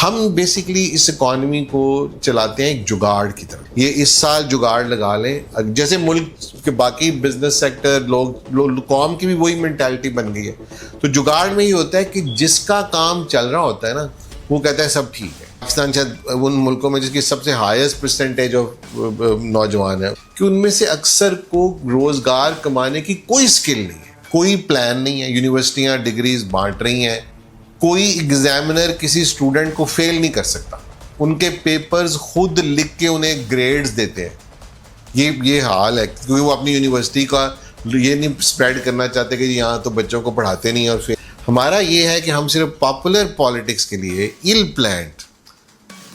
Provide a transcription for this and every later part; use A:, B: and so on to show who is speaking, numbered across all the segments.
A: ہم بیسکلی اس اکانومی کو چلاتے ہیں ایک جگاڑ کی طرف. یہ اس سال جگاڑ لگا لیں, جیسے ملک کے باقی بزنس سیکٹر لوگ قوم کی بھی وہی مینٹالٹی بن گئی ہے. تو جگاڑ میں یہ ہوتا ہے کہ جس کا کام چل رہا ہوتا ہے نا وہ کہتا ہے سب ٹھیک ہے. پاکستان شاید ان ملکوں میں جس کی سب سے ہائیسٹ پرسنٹیج آف نوجوان ہے کہ ان میں سے اکثر کو روزگار کمانے کی کوئی اسکل نہیں ہے, کوئی پلان نہیں ہے. یونیورسٹیاں ڈگریز بانٹ رہی ہیں, کوئی ایگزامنر کسی اسٹوڈنٹ کو فیل نہیں کر سکتا, ان کے پیپرز خود لکھ کے انہیں گریڈز دیتے ہیں. یہ حال ہے کیونکہ وہ اپنی یونیورسٹی کا یہ نہیں اسپریڈ کرنا چاہتے کہ یہاں تو بچوں کو پڑھاتے نہیں. اور پھر ہمارا یہ ہے کہ ہم صرف پاپولر پالیٹکس کے لیے ایل پلانٹ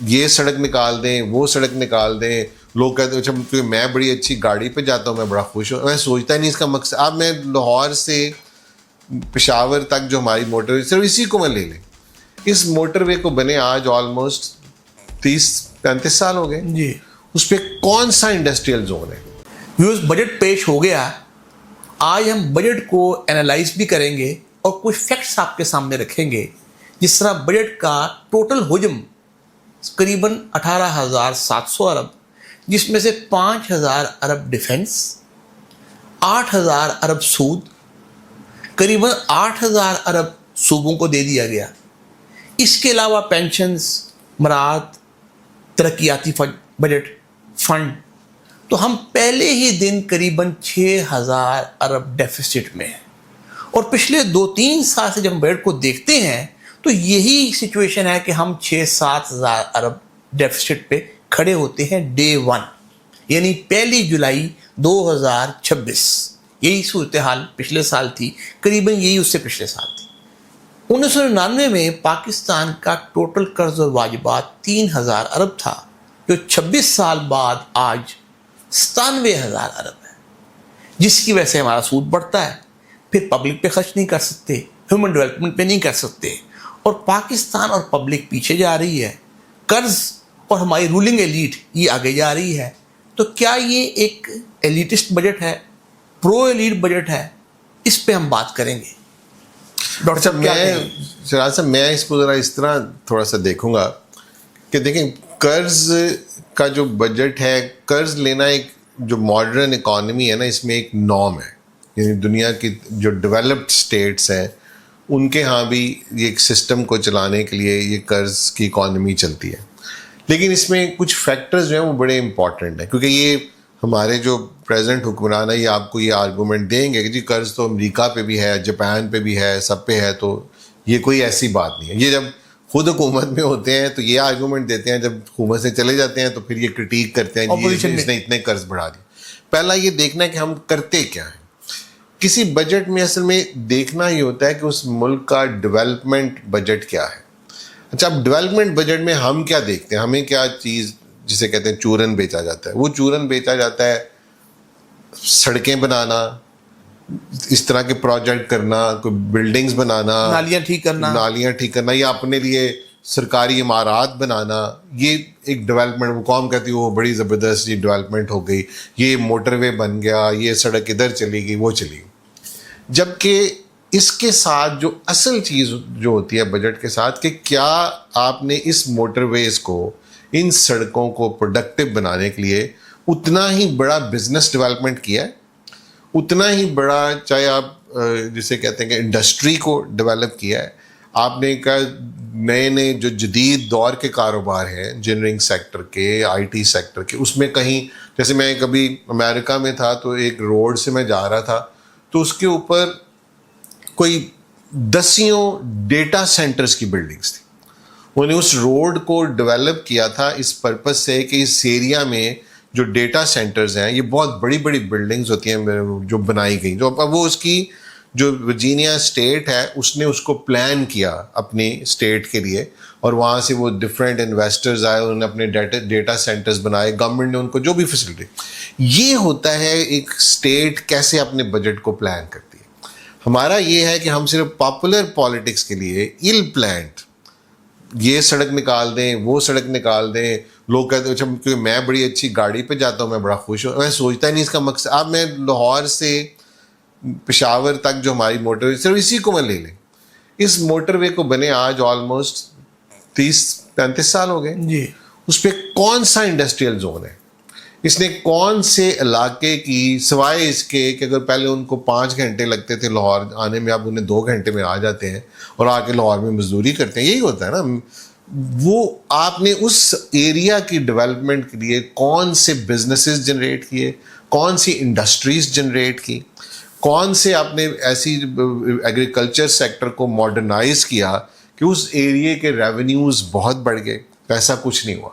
A: یہ سڑک نکال دیں, وہ سڑک نکال دیں. لوگ کہتے ہیں اچھا کیونکہ میں بڑی اچھی گاڑی پہ جاتا ہوں میں بڑا خوش ہوں. میں سوچتا ہی نہیں اس کا مقصد. اب میں لاہور سے پشاور تک جو ہماری موٹر وے صرف اسی کو میں لے لیں, اس موٹر وے کو بنے آج آلموسٹ 30-35 سال ہو گئے
B: جی.
A: اس پہ کون سا انڈسٹریل زون ہے؟
B: ویوز بجٹ پیش ہو گیا. آج ہم بجٹ کو اینالائز بھی کریں گے اور کچھ فیکٹس آپ کے سامنے رکھیں گے. جس طرح بجٹ کا ٹوٹل حجم قریباً 18,700 ارب, جس میں سے 5,000 ارب ڈیفنس, 8,000 ارب سود, قریباً 8,000 ارب صوبوں کو دے دیا گیا. اس کے علاوہ پینشنز, مراعات, ترقیاتی بجٹ فنڈ. تو ہم پہلے ہی دن قریباً 6,000 ارب ڈیفیسٹ میں ہیں. اور پچھلے 2-3 سال سے جب ہم بجٹ کو دیکھتے ہیں تو یہی سچویشن ہے کہ ہم 6-7,000 ارب ڈیفیسٹ پہ کھڑے ہوتے ہیں ڈے 1, یعنی 1 جولائی 2026. یہی صورتحال پچھلے سال تھی, قریباً یہی اس سے پچھلے سال تھی. 1999 میں پاکستان کا ٹوٹل قرض اور واجبات 3,000 ارب تھا, جو 26 سال بعد آج 97,000 ارب ہے, جس کی وجہ سے ہمارا سود بڑھتا ہے. پھر پبلک پہ خرچ نہیں کر سکتے, ہیومن ڈیولپمنٹ پہ نہیں کر سکتے, اور پاکستان اور پبلک پیچھے جا رہی ہے. قرض اور ہماری رولنگ ایلیٹ یہ آگے جا رہی ہے. تو کیا یہ ایک ایلیٹسٹ بجٹ ہے, پرو ایلیٹ بجٹ ہے؟ اس پہ ہم بات کریں گے. ڈاکٹر صاحب کیا کہیں گے؟
A: شراز صاحب میں اس کو ذرا اس طرح تھوڑا سا دیکھوں گا کہ دیکھیں قرض کا جو بجٹ ہے, قرض لینا ایک جو ماڈرن اکانومی ہے نا اس میں ایک نارم ہے. یعنی دنیا کی جو ڈیولپڈ اسٹیٹس ہیں ان کے ہاں بھی یہ ایک سسٹم کو چلانے کے لیے یہ قرض کی اکانومی چلتی ہے. لیکن اس میں کچھ فیکٹرز جو ہیں وہ بڑے امپورٹنٹ ہیں, کیونکہ یہ ہمارے جو پریزنٹ حکمران ہے یہ آپ کو یہ آرگومنٹ دیں گے کہ جی قرض تو امریکہ پہ بھی ہے, جاپان پہ بھی ہے, سب پہ ہے, تو یہ کوئی ایسی بات نہیں ہے. یہ جب خود حکومت میں ہوتے ہیں تو یہ آرگومنٹ دیتے ہیں, جب حکومت سے چلے جاتے ہیں تو پھر یہ کرٹیک کرتے ہیں جی اس نے اتنے قرض بڑھا دیے. پہلا یہ دیکھنا ہے کہ ہم کرتے کیا ہیں. کسی بجٹ میں اصل میں دیکھنا ہی ہوتا ہے کہ اس ملک کا ڈیولپمنٹ بجٹ کیا ہے. اچھا اب ڈیولپمنٹ بجٹ میں ہم کیا دیکھتے ہیں, ہمیں کیا چیز جسے کہتے ہیں چورن بیچا جاتا ہے. وہ چورن بیچا جاتا ہے سڑکیں بنانا, اس طرح کے پروجیکٹ کرنا, کوئی بلڈنگز بنانا,
B: نالیاں ٹھیک کرنا,
A: یا اپنے لیے سرکاری عمارات بنانا. یہ ایک ڈیولپمنٹ, وہ قوم کہتی ہے وہ بڑی زبردست یہ ڈیولپمنٹ ہو گئی, یہ موٹر وے بن گیا, یہ سڑک ادھر چلی گئی, وہ چلی گئی. جبکہ اس کے ساتھ جو اصل چیز جو ہوتی ہے بجٹ کے ساتھ کہ کیا آپ نے اس موٹر ویز کو, ان سڑکوں کو پروڈکٹیو بنانے کے لیے اتنا ہی بڑا بزنس ڈیولپمنٹ کیا ہے, اتنا ہی بڑا چاہے آپ جسے کہتے ہیں کہ انڈسٹری کو ڈیولپ کیا ہے. آپ نے کہا نئے نئے جو جدید دور کے کاروبار ہیں انجینئرنگ سیکٹر کے, آئی ٹی سیکٹر کے, اس میں کہیں جیسے میں کبھی امریکہ میں تھا تو ایک روڈ سے میں جا رہا تھا تو اس کے اوپر کوئی 10 ڈیٹا سینٹرز کی بلڈنگز تھی. انہوں نے اس روڈ کو ڈیولپ کیا تھا اس پرپس سے کہ اس ایریا میں جو ڈیٹا سینٹرز ہیں یہ بہت بڑی بڑی بلڈنگز ہوتی ہیں جو بنائی گئی, جو اب وہ اس کی جو ورجینیا اسٹیٹ ہے اس نے اس کو پلان کیا اپنی اسٹیٹ کے لیے, اور وہاں سے وہ ڈفرینٹ انویسٹرز آئے, انہوں نے اپنے ڈیٹا سینٹرز بنائے, گورنمنٹ نے ان کو جو بھی فیسلٹی. یہ ہوتا ہے ایک اسٹیٹ کیسے اپنے بجٹ کو پلان کرتی ہے. ہمارا یہ ہے کہ ہم صرف پاپولر پالیٹکس کے لیے ایل پلانٹ یہ سڑک نکال دیں, وہ سڑک نکال دیں. لوگ کہتے ہیں اچھا کیونکہ میں بڑی اچھی گاڑی پہ جاتا ہوں میں بڑا خوش ہوں. میں سوچتا ہی نہیں اس کا مقصد. اب میں لاہور سے پشاور تک جو ہماری موٹر وے صرف اسی کو میں لے لیں, اس موٹر وے کو بنے آج آلموسٹ 35 سال ہو گئے.
B: جی.
A: اس پہ کون سا انڈسٹریل زون ہے, اس نے کون سے علاقے کی, سوائے اس کے کہ اگر پہلے ان کو 5 گھنٹے لگتے تھے لاہور آنے میں, اب انہیں 2 گھنٹے میں آ جاتے ہیں اور آ کے لاہور میں مزدوری کرتے ہیں. یہی ہوتا ہے نا. وہ آپ نے اس ایریا کی ڈیولپمنٹ کے لیے کون سے بزنسز جنریٹ کیے, کون سی انڈسٹریز جنریٹ کی, کون سے آپ نے ایسی ایگریکلچر سیکٹر کو ماڈرنائز کیا کہ اس ایریے کے ریونیوز بہت بڑھ گئے. پیسہ کچھ نہیں ہوا.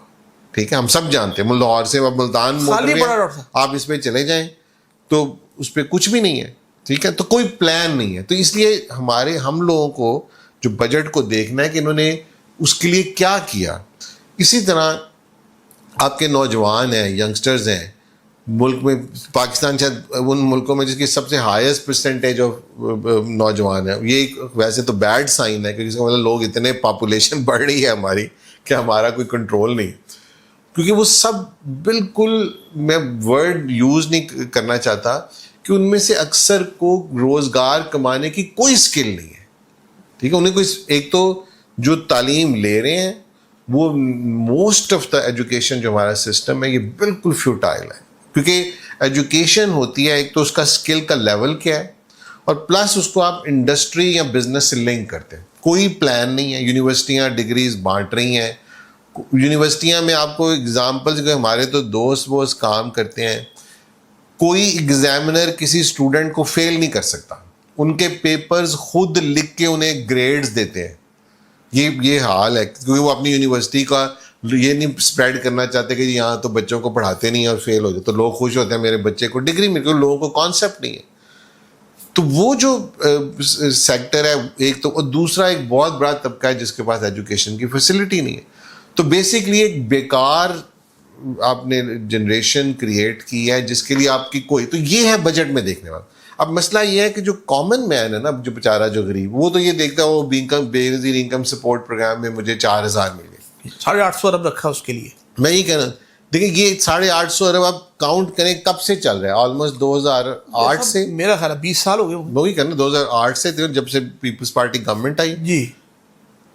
A: ٹھیک ہے, ہم سب جانتے ہیں لاہور سے ملتان آپ اس پہ چلے جائیں تو اس پہ کچھ بھی نہیں ہے. ٹھیک ہے, تو کوئی پلان نہیں ہے. تو اس لیے ہم لوگوں کو جو بجٹ کو دیکھنا ہے کہ انہوں نے اس کے لیے کیا کیا. اسی طرح آپ کے نوجوان ہیں, ینگسٹرز ہیں ملک میں. پاکستان شاید ان ملکوں میں جس کی سب سے ہائیسٹ پرسنٹیج آف نوجوان ہے. یہ ایک ویسے تو بیڈ سائن ہے, کیونکہ اس کا مطلب لوگ اتنے پاپولیشن بڑھ رہی ہے ہماری کہ ہمارا کوئی کنٹرول نہیں. کیونکہ وہ سب بالکل, میں ورڈ یوز نہیں کرنا چاہتا, کہ ان میں سے اکثر کو روزگار کمانے کی کوئی اسکل نہیں ہے. ٹھیک ہے, انہیں کوئی, ایک تو جو تعلیم لے رہے ہیں وہ موسٹ آف دا ایجوکیشن جو ہمارا سسٹم ہے یہ بالکل فیوٹائل ہے. کیونکہ ایجوکیشن ہوتی ہے ایک تو اس کا اسکل کا لیول کیا ہے, اور پلس اس کو آپ انڈسٹری یا بزنس سے لنک کرتے ہیں. کوئی پلان نہیں ہے. یونیورسٹیاں ڈگریز بانٹ رہی ہیں. یونیورسٹیاں میں آپ کو ایگزامپلس, ہمارے تو دوست کام کرتے ہیں, کوئی ایگزامنر کسی اسٹوڈنٹ کو فیل نہیں کر سکتا. ان کے پیپرز خود لکھ کے انہیں گریڈز دیتے ہیں. یہ حال ہے, کیونکہ وہ اپنی یونیورسٹی کا یہ نہیں اسپریڈ کرنا چاہتے کہ یہاں تو بچوں کو پڑھاتے نہیں ہیں اور فیل ہو جائے تو لوگ خوش ہوتے ہیں میرے بچے کو ڈگری مل گئی. لوگوں کو کانسیپٹ نہیں ہے. تو وہ جو سیکٹر ہے ایک تو, اور دوسرا ایک بہت بڑا طبقہ ہے جس کے پاس ایجوکیشن کی فیسلٹی نہیں ہے. تو بیسکلی ایک بیکار آپ نے جنریشن کریٹ کی ہے جس کے لیے آپ کی کوئی, تو یہ ہے بجٹ میں دیکھنے والا. اب مسئلہ یہ ہے کہ جو کامن مین ہے نا, جو بیچارہ جو غریب, وہ تو یہ دیکھتا ہے وہ بے نظیر انکم سپورٹ پروگرام میں مجھے 4,000 مل گئے,
B: 850 ارب رکھا اس کے لیے.
A: میں یہ کہنا, دیکھیں یہ 850 ارب آپ کاؤنٹ کریں کب سے چل رہا ہے, آلموسٹ 2008 سے,
B: میرا خیال ہے 20 سال ہو گئے.
A: وہی کرنا 2008 سے جب سے پیپلز پارٹی گورنمنٹ آئی.
B: جی.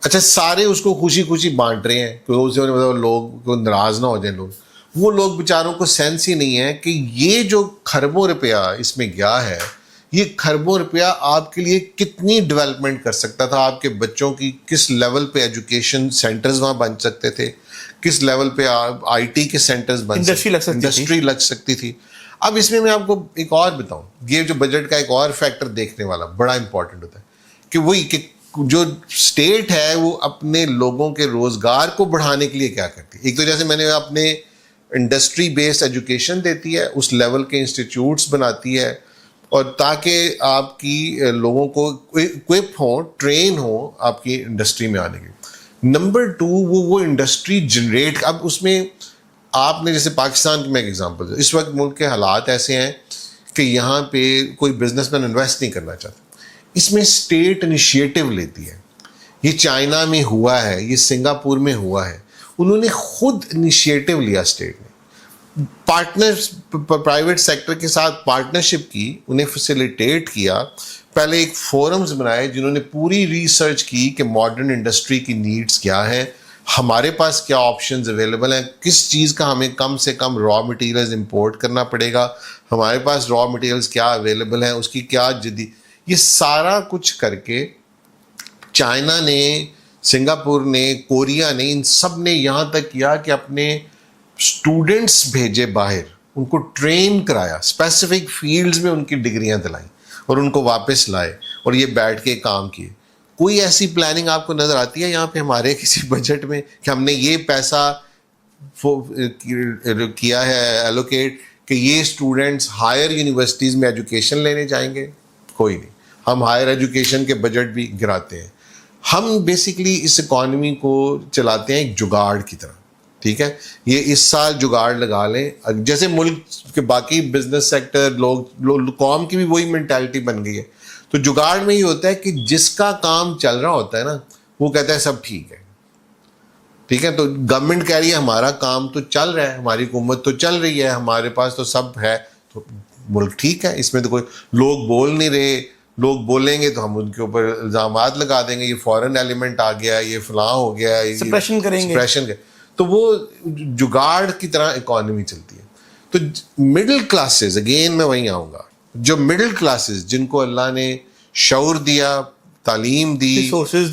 A: اچھا, سارے اس کو خوشی خوشی بانٹ رہے ہیں کیونکہ اسے مطلب لوگ کو ناراض نہ ہو جائیں لوگ. وہ لوگ بیچاروں کو سینس ہی نہیں ہے کہ یہ جو کھربوں روپیہ اس میں گیا ہے, یہ کھربوں روپیہ آپ کے لیے کتنی ڈیولپمنٹ کر سکتا تھا. آپ کے بچوں کی کس لیول پہ ایجوکیشن سینٹرز وہاں بن سکتے تھے, کس لیول پہ آئی ٹی کے سینٹرز بن سکتے, انڈسٹری لگ سکتی تھی. اب اس میں آپ کو ایک اور بتاؤں, یہ جو بجٹ کا ایک اور فیکٹر دیکھنے والا بڑا امپورٹنٹ ہوتا ہے کہ وہی کہ جو اسٹیٹ ہے وہ اپنے لوگوں کے روزگار کو بڑھانے کے لیے کیا کرتی ہے. ایک تو جیسے میں نے اپنے انڈسٹری بیسڈ ایجوکیشن دیتی ہے, اس لیول کے انسٹیٹیوٹس بناتی ہے, اور تاکہ آپ کی لوگوں کو اکوپ ہوں, ٹرین ہوں آپ کی انڈسٹری میں آنے کے. نمبر 2, وہ انڈسٹری جنریٹ, اب اس میں آپ نے جیسے پاکستان کی میں ایک ایگزامپل, اس وقت ملک کے حالات ایسے ہیں کہ یہاں پہ کوئی بزنس مین انویسٹ نہیں کرنا چاہتا. اس میں اسٹیٹ انیشیٹو لیتی ہے. یہ چائنا میں ہوا ہے, یہ سنگاپور میں ہوا ہے. انہوں نے خود انیشیٹو لیا اسٹیٹ نے, پرائیویٹ سیکٹر کے ساتھ پارٹنرشپ کی, انہیں فیسیلیٹیٹ کیا. پہلے ایک فورمز بنائے جنہوں نے پوری ریسرچ کی کہ ماڈرن انڈسٹری کی نیڈز کیا ہیں, ہمارے پاس کیا آپشنز اویلیبل ہیں, کس چیز کا ہمیں کم سے کم را مٹیریلز امپورٹ کرنا پڑے گا, ہمارے پاس را مٹیریلز کیا اویلیبل ہیں, اس کی کیا جدید. یہ سارا کچھ کر کے چائنا نے, سنگاپور نے, کوریا نے, ان سب نے یہاں تک کیا کہ اپنے اسٹوڈنٹس بھیجے باہر, ان کو ٹرین کرایا, اسپیسیفک فیلڈز میں ان کی ڈگریاں دلائیں اور ان کو واپس لائے, اور یہ بیٹھ کے کام کیے. کوئی ایسی پلاننگ آپ کو نظر آتی ہے یہاں پہ ہمارے کسی بجٹ میں کہ ہم نے یہ پیسہ کیا ہے ایلوکیٹ کہ یہ اسٹوڈنٹس ہائر یونیورسٹیز میں ایجوکیشن لینے جائیں گے؟ کوئی نہیں. ہم ہائر ایجوکیشن کے بجٹ بھی گراتے ہیں. ہم بیسکلی اس اکانومی کو چلاتے ہیں ایک جگاڑ کی طرح. ٹھیک ہے, یہ اس سال جگاڑ لگا لیں, جیسے ملک کے باقی بزنس سیکٹر لوگ قوم کی بھی وہی مینٹالٹی بن گئی ہے. تو جگاڑ میں یہ ہوتا ہے کہ جس کا کام چل رہا ہوتا ہے نا, وہ کہتا ہے سب ٹھیک ہے. ٹھیک ہے, تو گورنمنٹ کہہ رہی ہے ہمارا کام تو چل رہا ہے, ہماری حکومت تو چل رہی ہے, ہمارے پاس تو سب ہے, تو ملک ٹھیک ہے, اس میں تو کوئی لوگ بول نہیں رہے, لوگ بولیں گے تو ہم ان کے اوپر الزامات لگا دیں گے، یہ فورن ایلیمنٹ آ گیا، یہ فلاں ہو گیا،
B: سپریشن کریں گے،
A: سپریشن، تو وہ جگاڑ کی طرح اکانومی چلتی ہے. تو مڈل کلاسز، اگین میں وہیں آؤں گا، جو مڈل کلاسز جن کو اللہ نے شعور دیا، تعلیم دی،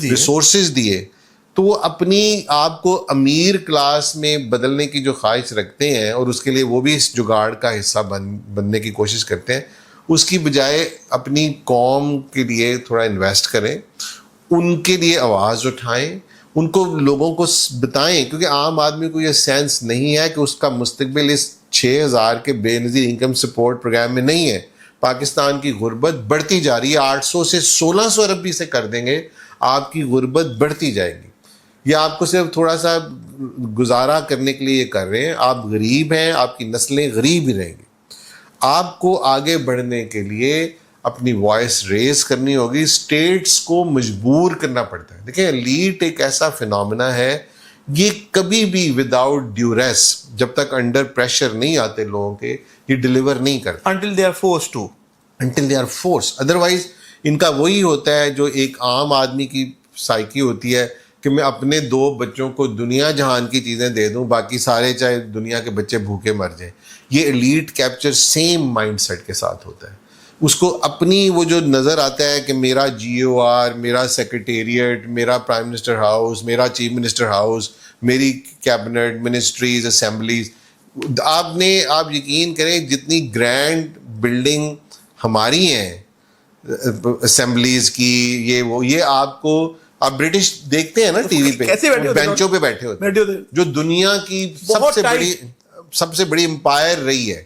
A: ریسورسز دیے، تو وہ اپنی آپ کو امیر کلاس میں بدلنے کی جو خواہش رکھتے ہیں اور اس کے لیے وہ بھی اس جگاڑ کا حصہ بننے کی کوشش کرتے ہیں، اس کی بجائے اپنی قوم کے لیے تھوڑا انویسٹ کریں، ان کے لیے آواز اٹھائیں، ان کو لوگوں کو بتائیں، کیونکہ عام آدمی کو یہ سینس نہیں ہے کہ اس کا مستقبل اس 6,000 کے بے نظیر انکم سپورٹ پروگرام میں نہیں ہے. پاکستان کی غربت بڑھتی جا رہی ہے، 800 سے 1600 ارب بھی سے کر دیں گے، آپ کی غربت بڑھتی جائے گی. یہ آپ کو صرف تھوڑا سا گزارا کرنے کے لیے یہ کر رہے ہیں. آپ غریب ہیں، آپ کی نسلیں غریب ہی رہیں گی. آپ کو آگے بڑھنے کے لیے اپنی وائس ریز کرنی ہوگی. اسٹیٹس کو مجبور کرنا پڑتا ہے. دیکھیں ایلیٹ ایک ایسا فینومینا ہے، یہ کبھی بھی وداؤٹ ڈیوریس، جب تک انڈر پریشر نہیں آتے لوگوں کے، یہ ڈیلیور نہیں کرتے
B: until they are forced to.
A: until they are forced. Otherwise ان کا وہی ہوتا ہے جو ایک عام آدمی کی سائیکی ہوتی ہے کہ میں اپنے 2 بچوں کو دنیا جہان کی چیزیں دے دوں، باقی سارے چاہے دنیا کے بچے بھوکے مر جائیں. یہ elite capture same mindset کے ساتھ ہوتا ہے. اس کو اپنی وہ جو نظر آتا ہے کہ میرا GOR، میرا سیکریٹریٹ، میرا پرائم منسٹر ہاؤس، میرا چیف منسٹر ہاؤس، میری کیبنٹ، منسٹریز، اسمبلیز، آپ یقین کریں جتنی گرینڈ بلڈنگ ہماری ہیں اسمبلیز کی، یہ آپ کو، آپ برٹش دیکھتے ہیں نا ٹی وی پہ، بینچوں پہ بیٹھے ہوتے ہیں، جو دنیا کی سب سے بڑی امپائر رہی ہے،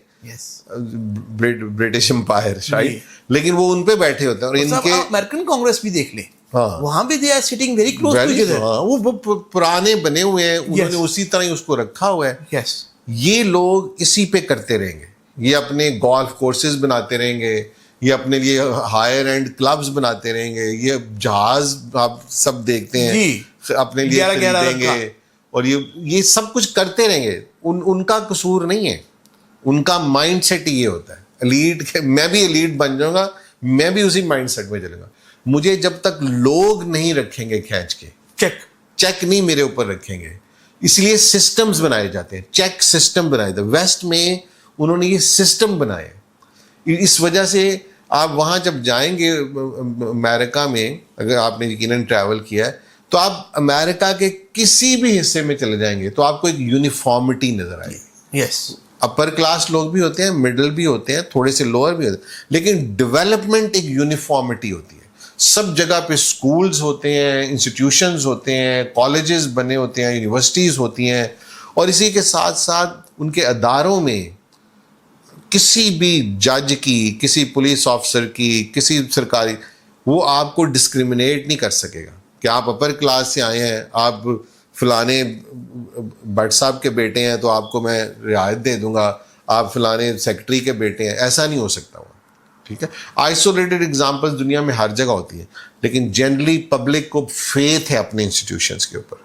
A: برٹش امپائر شاید، لیکن وہ ان پہ بیٹھے ہوتے ہیں. اور ان کے
B: امریکن کانگریس بھی دیکھ لیں، وہاں بھی they are sitting very close to each other.
A: وہ پرانے بنے ہوئے ہیں، انہوں نے اسی طرح ہی اس کو رکھا ہوا ہے. یہ لوگ اسی پہ کرتے رہیں گے. یہ اپنے گولف کورسز بناتے رہیں گے، یہ اپنے لیے ہائر اینڈ کلبز بناتے رہیں گے، یہ جہاز آپ سب دیکھتے ہیں اپنے لیے خریدیں گے، اور یہ سب کچھ کرتے رہیں گے. ان کا قصور نہیں ہے، ان کا مائنڈ سیٹ یہ ہوتا ہے. ایلیٹ، میں بھی ایلیٹ بن جاؤں گا، میں بھی اسی مائنڈ سیٹ میں چلوں گا. مجھے جب تک لوگ نہیں رکھیں گے کھینچ کے، چیک نہیں میرے اوپر رکھیں گے، اس لیے سسٹمز بنائے جاتے ہیں، چیک سسٹم بنائے تھے. ویسٹ میں انہوں نے یہ سسٹم بنائے. اس وجہ سے آپ وہاں جب جائیں گے امریکہ میں، اگر آپ نے یقیناً ٹریول کیا ہے، تو آپ امریکہ کے کسی بھی حصے میں چلے جائیں گے تو آپ کو ایک یونیفارمٹی نظر آئے گی. اپر کلاس لوگ بھی ہوتے ہیں، مڈل بھی ہوتے ہیں، تھوڑے سے لوور بھی ہوتے ہیں، لیکن ڈیولپمنٹ ایک یونیفارمٹی ہوتی ہے. سب جگہ پہ سکولز ہوتے ہیں، انسٹیٹیوشنز ہوتے ہیں، کالجز بنے ہوتے ہیں، یونیورسٹیز ہوتی ہیں، اور اسی کے ساتھ ساتھ ان کے اداروں میں کسی بھی جج کی، کسی پولیس آفیسر کی، کسی سرکاری، وہ آپ کو ڈسکریمنیٹ نہیں کر سکے گا کہ آپ اپر کلاس سے آئے ہیں، آپ فلانے بٹ صاحب کے بیٹے ہیں تو آپ کو میں رعایت دے دوں گا، آپ فلانے سیکرٹری کے بیٹے ہیں. ایسا نہیں ہو سکتا ہوا. ٹھیک ہے، آئسولیٹڈ ایگزامپلس دنیا میں ہر جگہ ہوتی ہیں، لیکن جنرلی پبلک کو فیتھ ہے اپنے انسٹیٹیوشنس کے اوپر.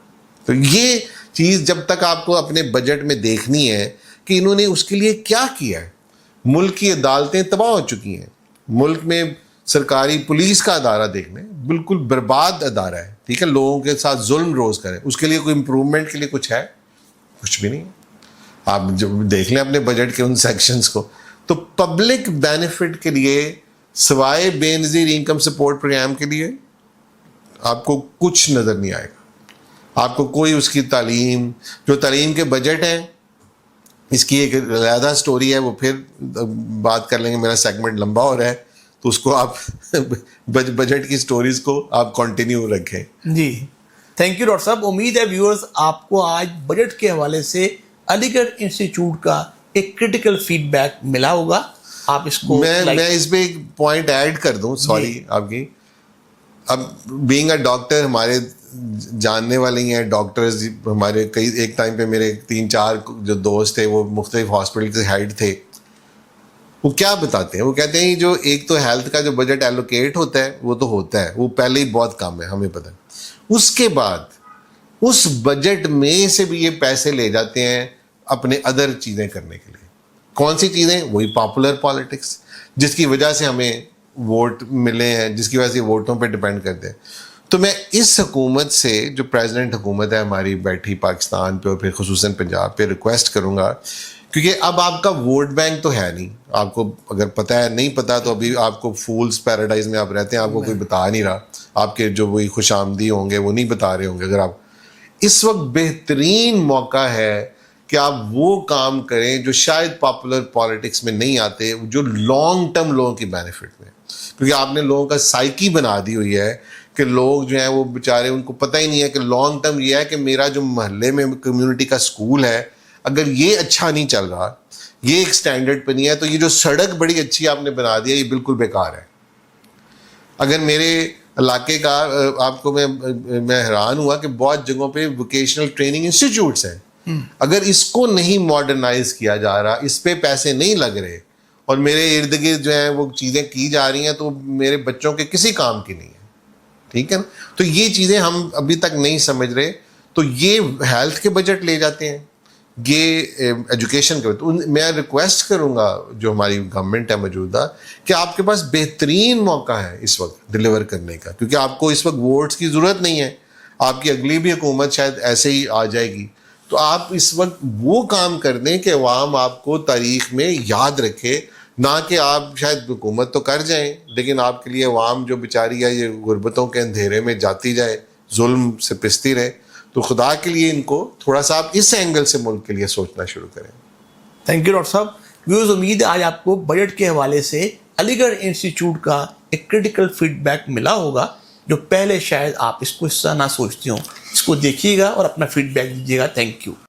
A: تو یہ چیز جب تک آپ کو اپنے بجٹ میں دیکھنی ہے کہ انہوں نے اس کے لیے کیا کیا ہے. ملک کی عدالتیں تباہ ہو چکی ہیں، ملک میں سرکاری پولیس کا ادارہ دیکھنے بالکل برباد ادارہ ہے. ٹھیک ہے، لوگوں کے ساتھ ظلم روز کریں، اس کے لیے کوئی امپروومنٹ کے لیے کچھ ہے؟ کچھ بھی نہیں. آپ جب دیکھ لیں اپنے بجٹ کے ان سیکشنز کو، تو پبلک بینیفٹ کے لیے سوائے بے نظیر انکم سپورٹ پروگرام کے لیے آپ کو کچھ نظر نہیں آئے گا. آپ کو کوئی اس کی تعلیم، جو تعلیم کے بجٹ ہیں، اس کی ایک علیحدہ سٹوری ہے، وہ پھر بات کر لیں گے، میرا سیگمنٹ لمبا ہو رہا ہے، تو اس کو آپ بجٹ کی سٹوریز کو آپ کنٹینیو رکھیں.
B: جی تھینک یو ڈاکٹر صاحب. امید ہے ویورز آپ کو آج بجٹ کے حوالے سے علی گڑھ انسٹیٹیوٹ کا ایک کرٹیکل فیڈ بیک ملا ہوگا. آپ اس کو
A: میں اس پہ ایک پوائنٹ ایڈ کر دوں، سوری آپ کی. اب بینگ اے ڈاکٹر، ہمارے جاننے والے ہی ہیں ڈاکٹرز ہمارے، کئی ایک ٹائم پہ میرے 3-4 جو دوست تھے وہ مختلف ہاسپٹل کے ہیڈ تھے. وہ کیا بتاتے ہیں، وہ کہتے ہیں جو ایک تو ہیلتھ کا جو بجٹ ایلوکیٹ ہوتا ہے وہ تو ہوتا ہے، وہ پہلے ہی بہت کم ہے، ہمیں پتہ ہے. اس کے بعد اس بجٹ میں سے بھی یہ پیسے لے جاتے ہیں اپنے چیزیں کرنے کے لیے. کون سی چیزیں؟ وہی پاپولر پالیٹکس، جس کی وجہ سے ہمیں ووٹ ملے ہیں جس کی وجہ سے ووٹوں پہ ڈپینڈ کرتے ہیں. تو میں اس حکومت سے جو پریزیڈنٹ حکومت ہے ہماری بیٹھی پاکستان پہ اور پھر خصوصاً پنجاب پہ ریکویسٹ کروں گا، کیونکہ اب آپ کا ووٹ بینک تو ہے نہیں. آپ کو اگر پتہ ہے نہیں پتہ تو ابھی آپ کو فولز پیراڈائز میں آپ رہتے ہیں، آپ کو کوئی بتا نہیں رہا. آپ کے جو وہی خوش آمدی ہوں گے وہ نہیں بتا رہے ہوں گے. اگر آپ اس وقت بہترین موقع ہے کہ آپ وہ کام کریں جو شاید پاپولر پالیٹکس میں نہیں آتے، جو لانگ ٹرم لوگوں کی بینیفٹ میں، کیونکہ آپ نے لوگوں کا سائیکی بنا دی ہوئی ہے کہ لوگ جو ہیں وہ بیچارے ان کو پتہ ہی نہیں ہے کہ لانگ ٹرم یہ ہے کہ میرا جو محلے میں کمیونٹی کا اسکول ہے اگر یہ اچھا نہیں چل رہا، یہ ایک سٹینڈرڈ پہ نہیں ہے، تو یہ جو سڑک بڑی اچھی آپ نے بنا دی ہے یہ بالکل بیکار ہے. اگر میرے علاقے کا آپ کو میں حیران ہوا کہ بہت جگہوں پہ ووکیشنل ٹریننگ انسٹیٹیوٹس ہیں، اگر اس کو نہیں ماڈرنائز کیا جا رہا، اس پہ پیسے نہیں لگ رہے اور میرے ارد گرد جو ہیں وہ چیزیں کی جا رہی ہیں تو میرے بچوں کے کسی کام کی نہیں ہے. ٹھیک ہے نا؟ تو یہ چیزیں ہم ابھی تک نہیں سمجھ رہے. تو یہ ہیلتھ کے بجٹ لے جاتے ہیں، یہ ایجوکیشن کے. تو میں ریکویسٹ کروں گا جو ہماری گورنمنٹ ہے موجودہ کہ آپ کے پاس بہترین موقع ہے اس وقت ڈلیور کرنے کا، کیونکہ آپ کو اس وقت ووٹس کی ضرورت نہیں ہے. آپ کی اگلی بھی حکومت شاید ایسے ہی آ جائے گی. تو آپ اس وقت وہ کام کر دیں کہ عوام آپ کو تاریخ میں یاد رکھے، نہ کہ آپ شاید حکومت تو کر جائیں لیکن آپ کے لیے عوام جو بیچاری ہے یہ غربتوں کے اندھیرے میں جاتی جائے، ظلم سے پستی رہے. تو خدا کے لیے ان کو تھوڑا سا آپ اس اینگل سے ملک کے لیے سوچنا شروع کریں.
B: تھینک یو ڈاکٹر صاحب. ویوز، امید ہے آج آپ کو بجٹ کے حوالے سے علی گڑھ انسٹیٹیوٹ کا ایک کریٹیکل فیڈ بیک ملا ہوگا، جو پہلے شاید آپ اس کو اس طرح نہ سوچتے ہوں. اس کو دیکھیے گا اور اپنا فیڈ بیک دیجیے گا. Thank you.